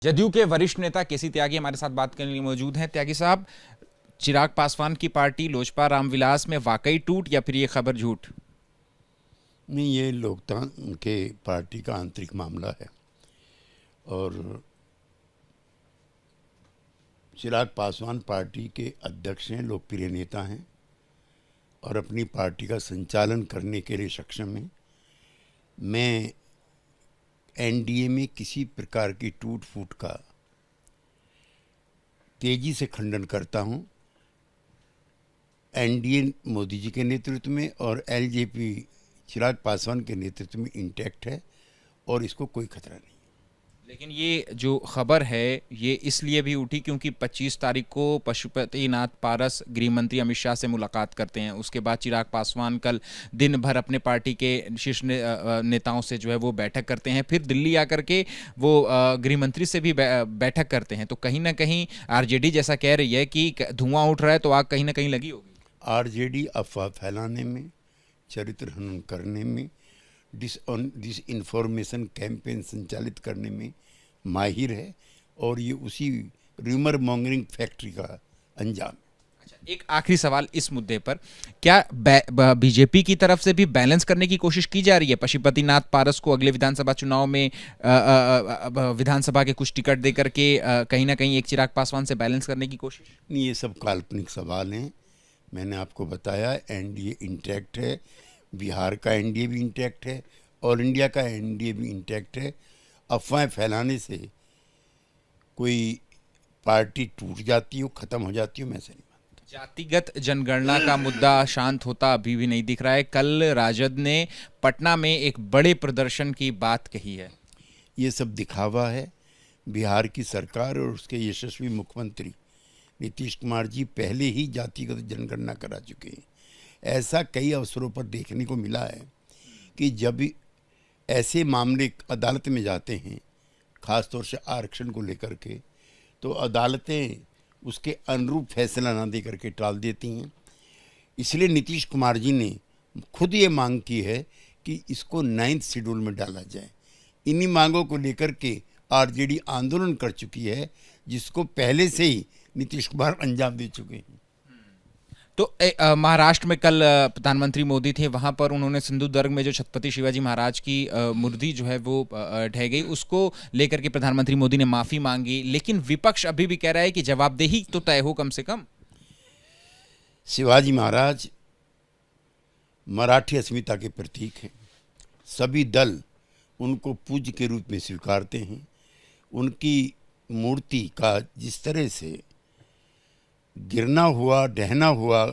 जदयू के वरिष्ठ नेता केसी त्यागी हमारे साथ बात करने के लिए मौजूद हैं। त्यागी साहब, चिराग पासवान की पार्टी लोजपा रामविलास में वाकई टूट या फिर ये खबर झूठ? नहीं, ये लोकतंत्र के पार्टी का आंतरिक मामला है और चिराग पासवान पार्टी के अध्यक्ष हैं, लोकप्रिय नेता हैं और अपनी पार्टी का संचालन करने के लिए सक्षम हैं। मैं एनडीए में किसी प्रकार की टूट फूट का तेजी से खंडन करता हूं। एनडीए मोदी जी के नेतृत्व में और एलजेपी चिराग पासवान के नेतृत्व में इंटैक्ट है और इसको कोई खतरा नहीं। लेकिन ये जो खबर है ये इसलिए भी उठी क्योंकि 25 तारीख को पशुपतिनाथ पारस गृह मंत्री अमित शाह से मुलाकात करते हैं। उसके बाद चिराग पासवान कल दिन भर अपने पार्टी के शीर्ष नेताओं से जो है वो बैठक करते हैं, फिर दिल्ली आकर के वो गृह मंत्री से भी बैठक करते हैं। तो कहीं ना कहीं आरजेडी जैसा कह रही है कि धुआं उठ रहा है तो आग कहीं ना कहीं लगी होगी। आरजेडी अफवाह फैलाने में, चरित्र हनन करने में, डिस इन्फॉर्मेशन कैंपेन संचालित करने में माहिर है और ये उसी रूमर मॉन्गरिंग फैक्ट्री का अंजाम है। अच्छा, एक आखिरी सवाल इस मुद्दे पर, क्या बीजेपी की तरफ से भी बैलेंस करने की कोशिश की जा रही है पशुपतिनाथ पारस को अगले विधानसभा चुनाव में विधानसभा के कुछ टिकट देकर के कहीं ना कहीं एक चिराग पासवान से बैलेंस करने की कोशिश? नहीं, ये सब काल्पनिक सवाल हैं। मैंने आपको बताया एनडीए इंटैक्ट है, बिहार का एनडीए भी इंटैक्ट है, ऑल इंडिया का एनडीए भी इंटैक्ट है। अफवाहें फैलाने से कोई पार्टी टूट जाती हो, खत्म हो जाती हो, मैं ऐसे नहीं मानता। जातिगत जनगणना का मुद्दा शांत होता अभी भी नहीं दिख रहा है। कल राजद ने पटना में एक बड़े प्रदर्शन की बात कही है। ये सब दिखावा है। बिहार की सरकार और उसके यशस्वी मुख्यमंत्री नीतीश कुमार जी पहले ही जातिगत जनगणना करा चुके हैं। ऐसा कई अवसरों पर देखने को मिला है कि जब ऐसे मामले अदालत में जाते हैं, ख़ासतौर से आरक्षण को लेकर के, तो अदालतें उसके अनुरूप फैसला ना दे करके टाल देती हैं। इसलिए नीतीश कुमार जी ने खुद ये मांग की है कि इसको 9th शेड्यूल में डाला जाए। इन्हीं मांगों को लेकर के आरजेडी आंदोलन कर चुकी है, जिसको पहले से ही नीतीश कुमार अंजाम दे चुके हैं। तो महाराष्ट्र में कल प्रधानमंत्री मोदी थे, वहां पर उन्होंने सिंधुदुर्ग में जो छत्रपति शिवाजी महाराज की मूर्ति जो है वो ढह गई, उसको लेकर के प्रधानमंत्री मोदी ने माफी मांगी। लेकिन विपक्ष अभी भी कह रहा है कि जवाबदेही तो तय हो कम से कम। शिवाजी महाराज मराठी अस्मिता के प्रतीक हैं। सभी दल उनको पूज्य के रूप में स्वीकारते हैं। उनकी मूर्ति का जिस तरह से गिरना हुआ, ढहना हुआ,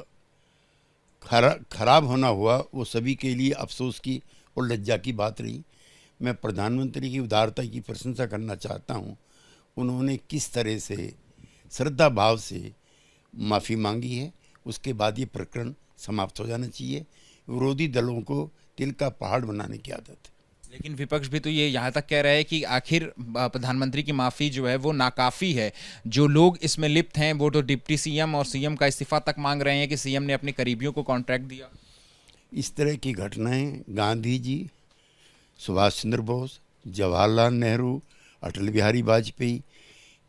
खराब होना हुआ, वो सभी के लिए अफसोस की और लज्जा की बात रही। मैं प्रधानमंत्री की उदारता की प्रशंसा करना चाहता हूँ। उन्होंने किस तरह से श्रद्धा भाव से माफ़ी मांगी है, उसके बाद ये प्रकरण समाप्त हो जाना चाहिए। विरोधी दलों को तिल का पहाड़ बनाने की आदत है। लेकिन विपक्ष भी तो ये यहाँ तक कह रहा है कि आखिर प्रधानमंत्री की माफ़ी जो है वो नाकाफ़ी है। जो लोग इसमें लिप्त हैं वो तो डिप्टी सीएम और सीएम का इस्तीफा तक मांग रहे हैं कि सीएम ने अपने करीबियों को कॉन्ट्रैक्ट दिया। इस तरह की घटनाएं गांधी जी, सुभाष चंद्र बोस, जवाहरलाल नेहरू, अटल बिहारी वाजपेयी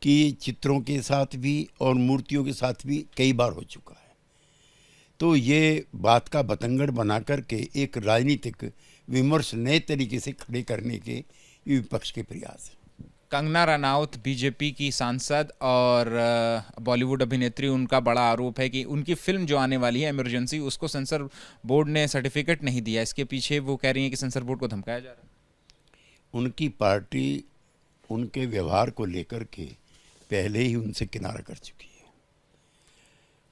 की चित्रों के साथ भी और मूर्तियों के साथ भी कई बार हो चुका है। तो ये बात का बतंगड़ बना करके एक राजनीतिक विमर्श नए तरीके से खड़े करने के ये विपक्ष के प्रयास है। कंगना रनौत बीजेपी की सांसद और बॉलीवुड अभिनेत्री, उनका बड़ा आरोप है कि उनकी फिल्म जो आने वाली है इमरजेंसी, उसको सेंसर बोर्ड ने सर्टिफिकेट नहीं दिया। इसके पीछे वो कह रही हैं कि सेंसर बोर्ड को धमकाया जा रहा है। उनकी पार्टी उनके व्यवहार को लेकर के पहले ही उनसे किनारा कर चुकी है।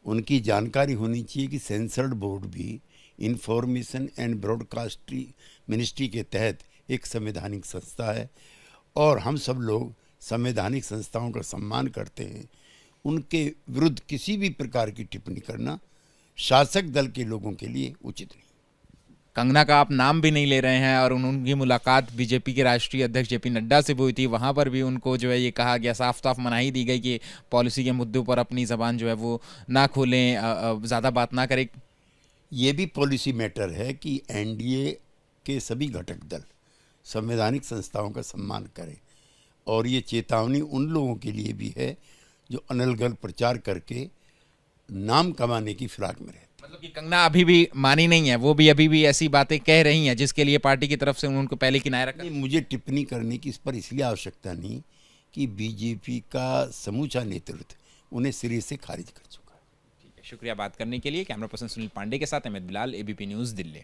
उनकी जानकारी होनी चाहिए कि सेंसर्ड बोर्ड भी इंफॉर्मेशन एंड ब्रॉडकास्टिंग मिनिस्ट्री के तहत एक संवैधानिक संस्था है और हम सब लोग संवैधानिक संस्थाओं का सम्मान करते हैं। उनके विरुद्ध किसी भी प्रकार की टिप्पणी करना शासक दल के लोगों के लिए उचित नहीं। कंगना का आप नाम भी नहीं ले रहे हैं और उनकी मुलाकात बीजेपी के राष्ट्रीय अध्यक्ष जेपी नड्डा से हुई थी। वहां पर भी उनको जो है ये कहा गया, साफ साफ मनाही दी गई कि पॉलिसी के मुद्दों पर अपनी जबान जो है वो ना खोलें, ज़्यादा बात ना करें। ये भी पॉलिसी मैटर है कि एनडीए के सभी घटक दल संवैधानिक संस्थाओं का सम्मान करें और ये चेतावनी उन लोगों के लिए भी है जो अनलगल प्रचार करके नाम कमाने की फिराक में रहते। मतलब कि कंगना अभी भी मानी नहीं है, वो भी अभी भी ऐसी बातें कह रही हैं जिसके लिए पार्टी की तरफ से उनको पहले किनारे रखा। नहीं, मुझे टिप्पणी करने की इस पर इसलिए आवश्यकता नहीं कि बीजेपी का समूचा नेतृत्व उन्हें सिरे से खारिज कर चुका है। ठीक है, शुक्रिया बात करने के लिए। कैमरा पर्सन सुनील पांडे के साथ अहमद बिलाल, एबीपी न्यूज़, दिल्ली।